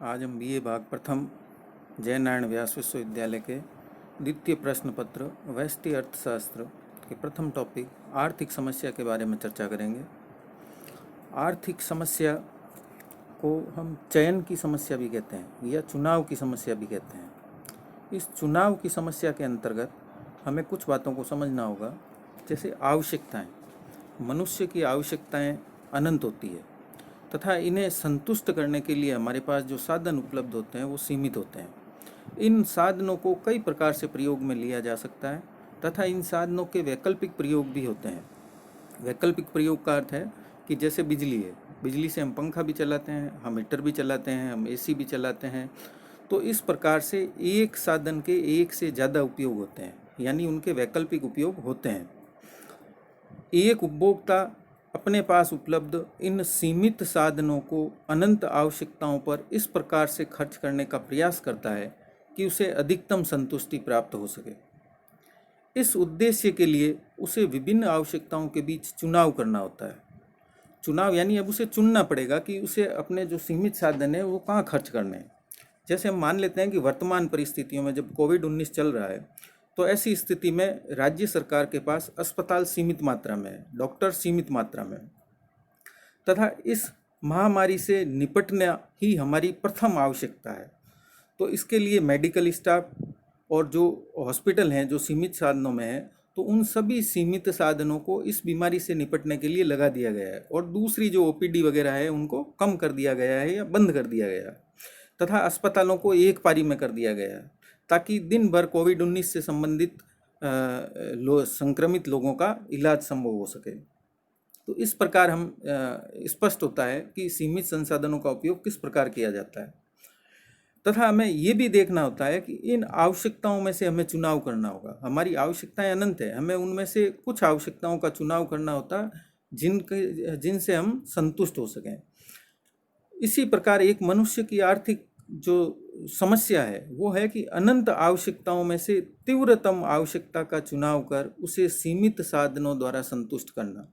आज हम बीए भाग प्रथम जयनारायण व्यास विश्वविद्यालय के द्वितीय प्रश्न पत्र व्यष्टि अर्थशास्त्र के प्रथम टॉपिक आर्थिक समस्या के बारे में चर्चा करेंगे। आर्थिक समस्या को हम चयन की समस्या भी कहते हैं या चुनाव की समस्या भी कहते हैं। इस चुनाव की समस्या के अंतर्गत हमें कुछ बातों को समझना होगा, जैसे आवश्यकताएं। मनुष्य की आवश्यकताएं अनंत होती है तथा इन्हें संतुष्ट करने के लिए हमारे पास जो साधन उपलब्ध होते हैं वो सीमित होते हैं। इन साधनों को कई प्रकार से प्रयोग में लिया जा सकता है तथा इन साधनों के वैकल्पिक प्रयोग भी होते हैं। वैकल्पिक प्रयोग का अर्थ है कि जैसे बिजली है, बिजली से हम पंखा भी चलाते हैं, हम हीटर भी चलाते हैं, हम एसी भी चलाते हैं। तो इस प्रकार से एक साधन के एक से ज़्यादा उपयोग होते हैं, यानी उनके वैकल्पिक उपयोग होते हैं। एक उपभोक्ता अपने पास उपलब्ध इन सीमित साधनों को अनंत आवश्यकताओं पर इस प्रकार से खर्च करने का प्रयास करता है कि उसे अधिकतम संतुष्टि प्राप्त हो सके। इस उद्देश्य के लिए उसे विभिन्न आवश्यकताओं के बीच चुनाव करना होता है। चुनाव यानी अब उसे चुनना पड़ेगा कि उसे अपने जो सीमित साधन है वो कहाँ खर्च करने हैं। जैसे हम मान लेते हैं कि वर्तमान परिस्थितियों में जब कोविड-19 चल रहा है, तो ऐसी स्थिति में राज्य सरकार के पास अस्पताल सीमित मात्रा में है, डॉक्टर सीमित मात्रा में, तथा इस महामारी से निपटना ही हमारी प्रथम आवश्यकता है। तो इसके लिए मेडिकल स्टाफ और जो हॉस्पिटल हैं जो सीमित साधनों में है, तो उन सभी सीमित साधनों को इस बीमारी से निपटने के लिए लगा दिया गया है और दूसरी जो ओपीडी वगैरह है उनको कम कर दिया गया है या बंद कर दिया गया है, तथा अस्पतालों को एक पारी में कर दिया गया है ताकि दिन भर कोविड-19 से संबंधित संक्रमित लोगों का इलाज संभव हो सके। तो इस प्रकार हम स्पष्ट होता है कि सीमित संसाधनों का उपयोग किस प्रकार किया जाता है, तथा हमें ये भी देखना होता है कि इन आवश्यकताओं में से हमें चुनाव करना होगा। हमारी आवश्यकताएं अनंत है, हमें उनमें से कुछ आवश्यकताओं का चुनाव करना होता है जिनसे हम संतुष्ट हो सकें। इसी प्रकार एक मनुष्य की आर्थिक जो समस्या है वो है कि अनंत आवश्यकताओं में से तीव्रतम आवश्यकता का चुनाव कर उसे सीमित साधनों द्वारा संतुष्ट करना।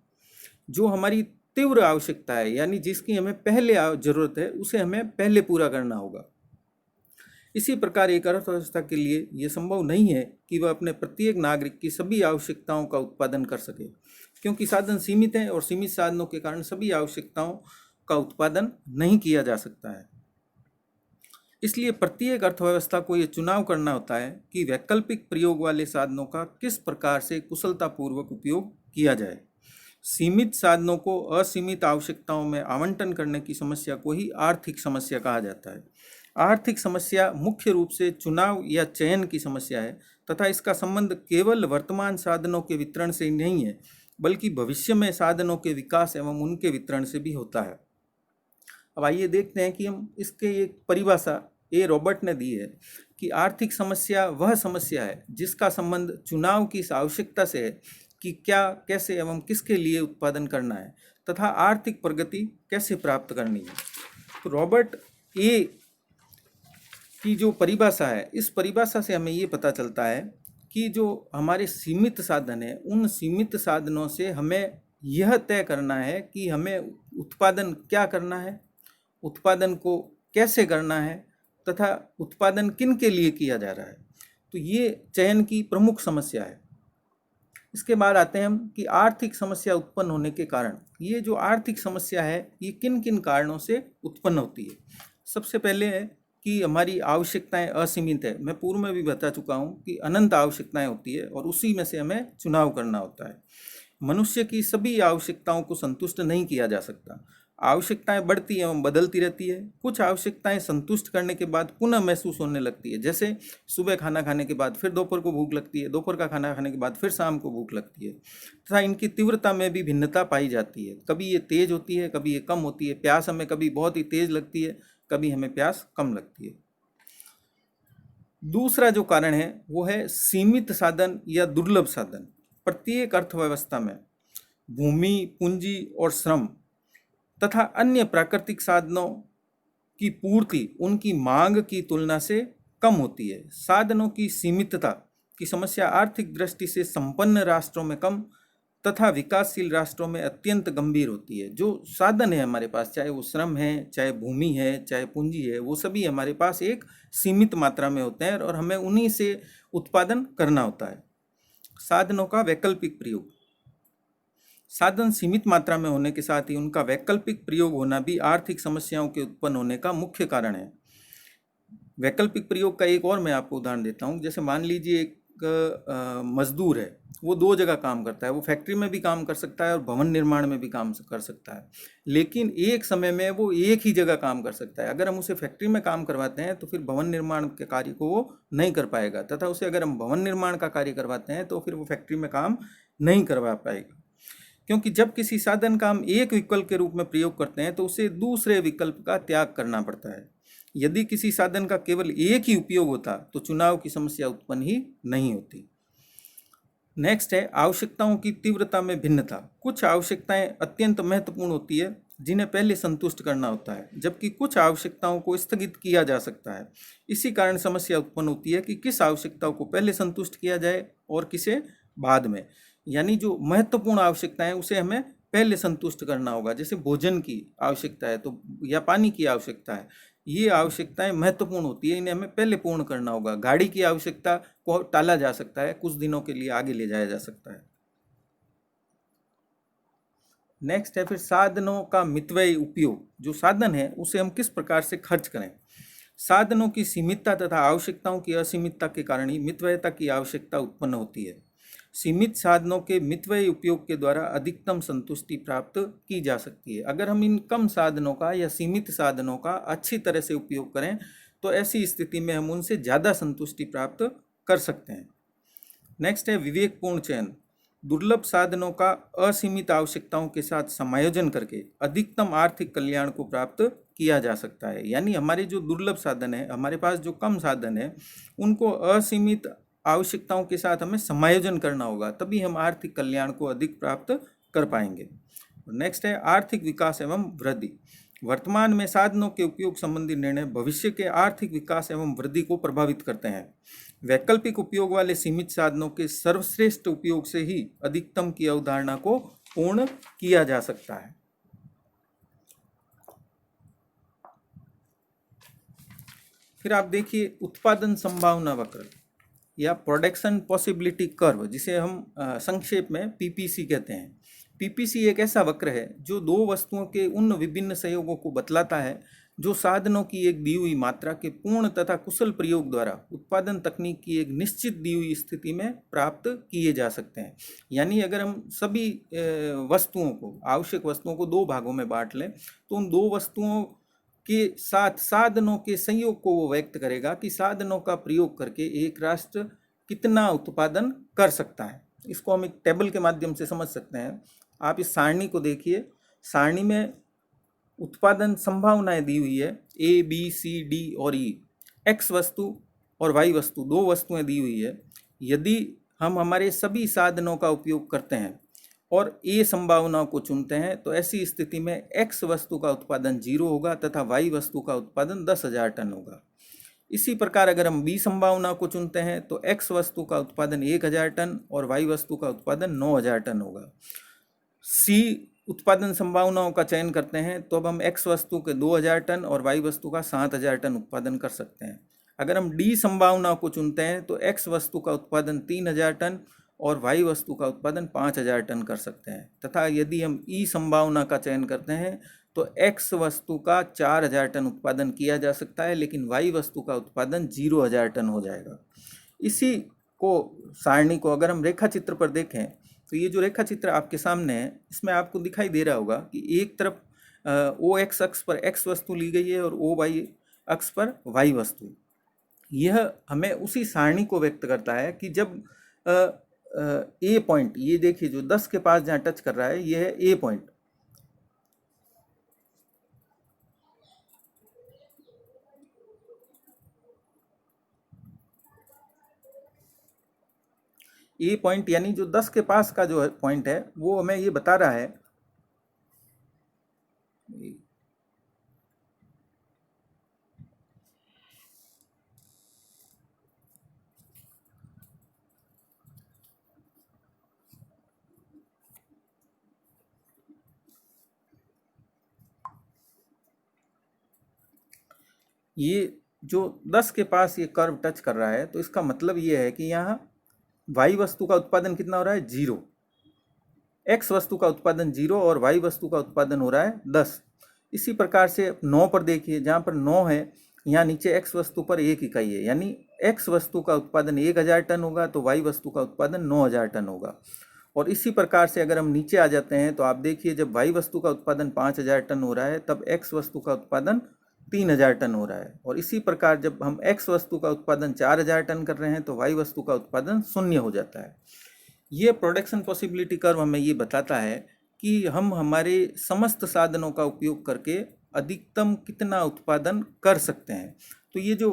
जो हमारी तीव्र आवश्यकता है यानी जिसकी हमें पहले जरूरत है उसे हमें पहले पूरा करना होगा। इसी प्रकार एक अर्थव्यवस्था के लिए ये संभव नहीं है कि वह अपने प्रत्येक नागरिक की सभी आवश्यकताओं का उत्पादन कर सके, क्योंकि साधन सीमित हैं और सीमित साधनों के कारण सभी आवश्यकताओं का उत्पादन नहीं किया जा सकता है। इसलिए प्रत्येक अर्थव्यवस्था को ये चुनाव करना होता है कि वैकल्पिक प्रयोग वाले साधनों का किस प्रकार से कुशलतापूर्वक उपयोग किया जाए। सीमित साधनों को असीमित आवश्यकताओं में आवंटन करने की समस्या को ही आर्थिक समस्या कहा जाता है। आर्थिक समस्या मुख्य रूप से चुनाव या चयन की समस्या है तथा इसका संबंध केवल वर्तमान साधनों के वितरण से नहीं है, बल्कि भविष्य में साधनों के विकास एवं उनके वितरण से भी होता है। अब आइए देखते हैं कि हम इसके एक परिभाषा ए रॉबर्ट ने दी है कि आर्थिक समस्या वह समस्या है जिसका संबंध चुनाव की इस आवश्यकता से है कि क्या, कैसे एवं किसके लिए उत्पादन करना है तथा आर्थिक प्रगति कैसे प्राप्त करनी है। तो रॉबर्ट ए की जो परिभाषा है, इस परिभाषा से हमें ये पता चलता है कि जो हमारे सीमित साधन है उन सीमित साधनों से हमें यह तय करना है कि हमें उत्पादन क्या करना है, उत्पादन को कैसे करना है तथा उत्पादन किन के लिए किया जा रहा है। तो ये चयन की प्रमुख समस्या है। इसके बाद आते हैं हम कि आर्थिक समस्या उत्पन्न होने के कारण। ये जो आर्थिक समस्या है ये किन किन कारणों से उत्पन्न होती है। सबसे पहले है कि हमारी आवश्यकताएं असीमित है। मैं पूर्व में भी बता चुका हूँ कि अनंत आवश्यकताएं होती है और उसी में से हमें चुनाव करना होता है। मनुष्य की सभी आवश्यकताओं को संतुष्ट नहीं किया जा सकता। आवश्यकताएं बढ़ती एवं बदलती रहती है। कुछ आवश्यकताएं संतुष्ट करने के बाद पुनः महसूस होने लगती है, जैसे सुबह खाना खाने के बाद फिर दोपहर को भूख लगती है, दोपहर का खाना खाने के बाद फिर शाम को भूख लगती है, तथा इनकी तीव्रता में भी भिन्नता पाई जाती है। कभी ये तेज होती है, कभी ये कम होती है। प्यास हमें कभी बहुत ही तेज लगती है, कभी हमें प्यास कम लगती है। दूसरा जो कारण है वो है सीमित साधन या दुर्लभ साधन। प्रत्येक अर्थव्यवस्था में भूमि, पूंजी और श्रम तथा अन्य प्राकृतिक साधनों की पूर्ति उनकी मांग की तुलना से कम होती है। साधनों की सीमितता की समस्या आर्थिक दृष्टि से संपन्न राष्ट्रों में कम तथा विकासशील राष्ट्रों में अत्यंत गंभीर होती है। जो साधन है हमारे पास, चाहे वो श्रम है, चाहे भूमि है, चाहे पूंजी है, वो सभी हमारे पास एक सीमित मात्रा में होते हैं और हमें उन्हीं से उत्पादन करना होता है। साधनों का वैकल्पिक प्रयोग। साधन सीमित मात्रा में होने के साथ ही उनका वैकल्पिक प्रयोग होना भी आर्थिक समस्याओं के उत्पन्न होने का मुख्य कारण है। वैकल्पिक प्रयोग का एक और मैं आपको उदाहरण देता हूँ। जैसे मान लीजिए एक मजदूर है, वो दो जगह काम करता है। वो फैक्ट्री में भी काम कर सकता है और भवन निर्माण में भी काम कर सकता है, लेकिन एक समय में वो एक ही जगह काम कर सकता है। अगर हम उसे फैक्ट्री में काम करवाते हैं तो फिर भवन निर्माण के कार्य को वो नहीं कर पाएगा, तथा उसे अगर हम भवन निर्माण का कार्य करवाते हैं तो फिर वो फैक्ट्री में काम नहीं करवा पाएगा। क्योंकि जब किसी साधन का हम एक विकल्प के रूप में प्रयोग करते हैं तो उसे दूसरे विकल्प का त्याग करना पड़ता है। यदि किसी साधन का केवल एक ही उपयोग होता तो चुनाव की समस्या उत्पन्न ही नहीं होती। नेक्स्ट है आवश्यकताओं की तीव्रता में भिन्नता। कुछ आवश्यकताएं अत्यंत महत्वपूर्ण होती है जिन्हें पहले संतुष्ट करना होता है, जबकि कुछ आवश्यकताओं को स्थगित किया जा सकता है। इसी कारण समस्या उत्पन्न होती है कि किस आवश्यकताओं को पहले संतुष्ट किया जाए और किसे बाद में। यानी जो महत्वपूर्ण आवश्यकता है उसे हमें पहले संतुष्ट करना होगा। जैसे भोजन की आवश्यकता है तो, या पानी की आवश्यकता है, ये आवश्यकताएं महत्वपूर्ण होती है, इन्हें हमें पहले पूर्ण करना होगा। गाड़ी की आवश्यकता को टाला जा सकता है, कुछ दिनों के लिए आगे ले जाया जा सकता है। नेक्स्ट है फिर साधनों का मितव्ययी उपयोग। जो साधन है उसे हम किस प्रकार से खर्च करें। साधनों की सीमितता तथा आवश्यकताओं की असीमितता के कारण ही मितव्ययता की आवश्यकता उत्पन्न होती है। सीमित साधनों के मितव्ययी उपयोग के द्वारा अधिकतम संतुष्टि प्राप्त की जा सकती है। अगर हम इन कम साधनों का या सीमित साधनों का अच्छी तरह से उपयोग करें तो ऐसी स्थिति में हम उनसे ज़्यादा संतुष्टि प्राप्त कर सकते हैं। नेक्स्ट है विवेकपूर्ण चयन। दुर्लभ साधनों का असीमित आवश्यकताओं के साथ समायोजन करके अधिकतम आर्थिक कल्याण को प्राप्त किया जा सकता है। यानी हमारे जो दुर्लभ साधन है, हमारे पास जो कम साधन है, उनको असीमित आवश्यकताओं के साथ हमें समायोजन करना होगा, तभी हम आर्थिक कल्याण को अधिक प्राप्त कर पाएंगे। नेक्स्ट है आर्थिक विकास एवं वृद्धि। वर्तमान में साधनों के उपयोग संबंधी निर्णय भविष्य के आर्थिक विकास एवं वृद्धि को प्रभावित करते हैं। वैकल्पिक उपयोग वाले सीमित साधनों के सर्वश्रेष्ठ उपयोग से ही अधिकतम की अवधारणा को पूर्ण किया जा सकता है। फिर आप देखिए उत्पादन संभावना वक्र या प्रोडक्शन पॉसिबिलिटी कर्व, जिसे हम संक्षेप में पीपीसी कहते हैं। पीपीसी एक ऐसा वक्र है जो दो वस्तुओं के उन विभिन्न संयोगों को बतलाता है जो साधनों की एक दी हुई मात्रा के पूर्ण तथा कुशल प्रयोग द्वारा उत्पादन तकनीक की एक निश्चित दी हुई स्थिति में प्राप्त किए जा सकते हैं। यानी अगर हम सभी वस्तुओं को, आवश्यक वस्तुओं को दो भागों में बांट लें तो उन दो वस्तुओं के साथ साधनों के संयोग को वो व्यक्त करेगा कि साधनों का प्रयोग करके एक राष्ट्र कितना उत्पादन कर सकता है। इसको हम एक टेबल के माध्यम से समझ सकते हैं। आप इस सारणी को देखिए। सारणी में उत्पादन संभावनाएं दी हुई है, ए बी सी डी और ई। एक्स वस्तु और वाई वस्तु, दो वस्तुएं दी हुई है। यदि हम हमारे सभी साधनों का उपयोग करते हैं और ए संभावनाओं को चुनते हैं तो ऐसी स्थिति में एक्स वस्तु का उत्पादन 0 होगा तथा वाई वस्तु का उत्पादन 10,000 टन होगा। इसी प्रकार अगर हम बी संभावना को चुनते हैं तो एक्स वस्तु का उत्पादन 1,000 टन और वाई वस्तु का उत्पादन 9,000 टन होगा। सी उत्पादन संभावनाओं का चयन करते हैं तो अब हम एक्स वस्तु के 2,000 टन और वाई वस्तु का 7,000 टन उत्पादन कर सकते हैं। अगर हम डी संभावना को चुनते हैं तो एक्स वस्तु का उत्पादन 3,000 टन और वाई वस्तु का उत्पादन 5,000 टन कर सकते हैं। तथा यदि हम ई संभावना का चयन करते हैं तो एक्स वस्तु का 4,000 टन उत्पादन किया जा सकता है, लेकिन वाई वस्तु का उत्पादन 0,000 टन हो जाएगा। इसी को, सारणी को अगर हम रेखा चित्र पर देखें तो ये जो रेखा चित्र आपके सामने है, इसमें आपको दिखाई दे रहा होगा कि एक तरफ ओ एक्स अक्ष पर एक्स वस्तु ली गई है और ओ वाई अक्ष पर वाई वस्तु। यह हमें उसी सारणी को व्यक्त करता है कि जब ए पॉइंट, ये देखिए जो 10 के पास जहाँ टच कर रहा है, यह है ए पॉइंट। ए पॉइंट यानी जो 10 के पास का जो पॉइंट है वो हमें ये बता रहा है ये जो 10 के पास ये कर्व टच कर रहा है, तो इसका मतलब ये है कि यहाँ y वस्तु का उत्पादन कितना हो रहा है, 0। x वस्तु का उत्पादन 0 और y वस्तु का उत्पादन हो रहा है 10। इसी प्रकार से 9 पर देखिए, जहाँ पर 9 है यहाँ नीचे x वस्तु पर 1 इकाई है, यानी x वस्तु का उत्पादन 1000 टन होगा तो y वस्तु का उत्पादन 9000 टन होगा। और इसी प्रकार से अगर हम नीचे आ जाते हैं तो आप देखिए, जब y वस्तु का उत्पादन 5000 टन हो रहा है तब x वस्तु का उत्पादन 3000 टन हो रहा है। और इसी प्रकार जब हम x वस्तु का उत्पादन 4000 टन कर रहे हैं तो y वस्तु का उत्पादन 0 हो जाता है। ये प्रोडक्शन पॉसिबिलिटी कर्व हमें ये बताता है कि हम हमारे समस्त साधनों का उपयोग करके अधिकतम कितना उत्पादन कर सकते हैं। तो ये जो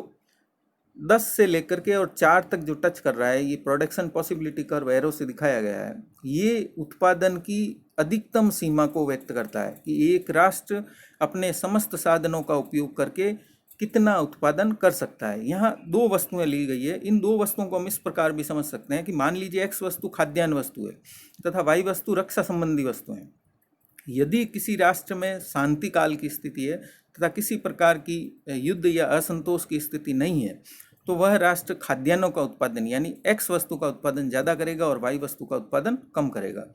10 से लेकर के और 4 तक जो टच कर रहा है, ये प्रोडक्शन पॉसिबिलिटी कर्व एरो से दिखाया गया है। ये उत्पादन की अधिकतम सीमा को व्यक्त करता है कि एक राष्ट्र अपने समस्त साधनों का उपयोग करके कितना उत्पादन कर सकता है। यहाँ 2 वस्तुएं ली गई है। इन 2 वस्तुओं को हम इस प्रकार भी समझ सकते हैं कि मान लीजिए x वस्तु खाद्यान्न वस्तु है तथा y वस्तु रक्षा संबंधी वस्तु है। यदि किसी राष्ट्र में शांति काल की स्थिति है तथा किसी प्रकार की युद्ध या असंतोष की स्थिति नहीं है, तो वह राष्ट्र खाद्यान्नों का उत्पादन यानी x वस्तु का उत्पादन ज़्यादा करेगा और y वस्तु का उत्पादन कम करेगा।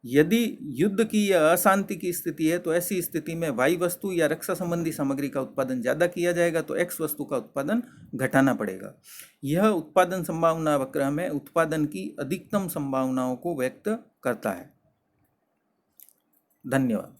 यदि युद्ध की या अशांति की स्थिति है तो ऐसी स्थिति में y वस्तु या रक्षा संबंधी सामग्री का उत्पादन ज़्यादा किया जाएगा तो x वस्तु का उत्पादन घटाना पड़ेगा। यह उत्पादन संभावना वक्र हमें उत्पादन की अधिकतम संभावनाओं को व्यक्त करता है। धन्यवाद।